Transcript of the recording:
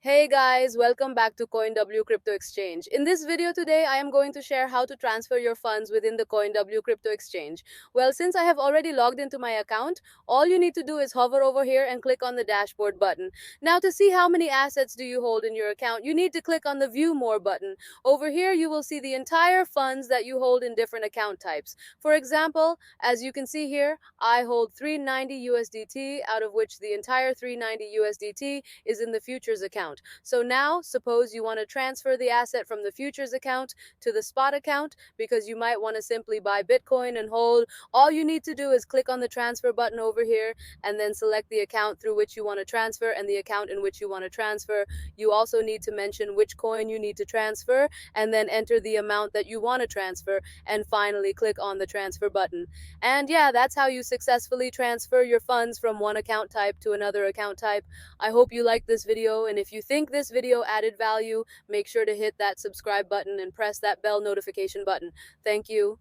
Hey guys, welcome back to coinW Crypto Exchange. In this video today, I am going to share how to transfer your funds within the coinW Crypto Exchange. Well, since I have already logged into my account, all you need to do is hover over here and click on the dashboard button. Now, to see how many assets do you hold in your account, you need to click on the view more button. Over here, you will see the entire funds that you hold in different account types. For example, as you can see here, I hold 390 USDT, out of which the entire 390 USDT is in the futures account. So now, suppose you want to transfer the asset from the futures account to the spot account because you might want to simply buy Bitcoin and hold. All you need to do is click on the transfer button over here and then select the account through which you want to transfer and the account in which you want to transfer. You also need to mention which coin you need to transfer and then enter the amount that you want to transfer and finally click on the transfer button. And yeah, that's how you successfully transfer your funds from one account type to another account type. I hope you liked this video, and if you think this video added value, make sure to hit that subscribe button and press that bell notification button. Thank you.